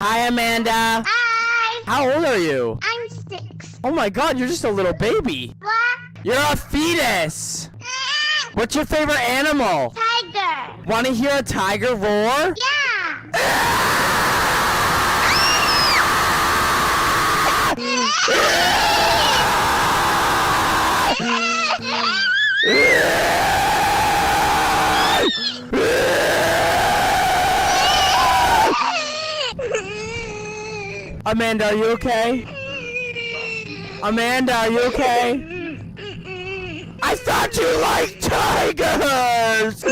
Hi, Amanda. Hi. How old are you? I'm 6. Oh my god, you're just a little baby. What? You're a fetus. What's your favorite animal? Tiger. Want to hear a tiger roar? Yeah. Amanda, are you okay? Amanda, are you okay? I thought you liked tigers!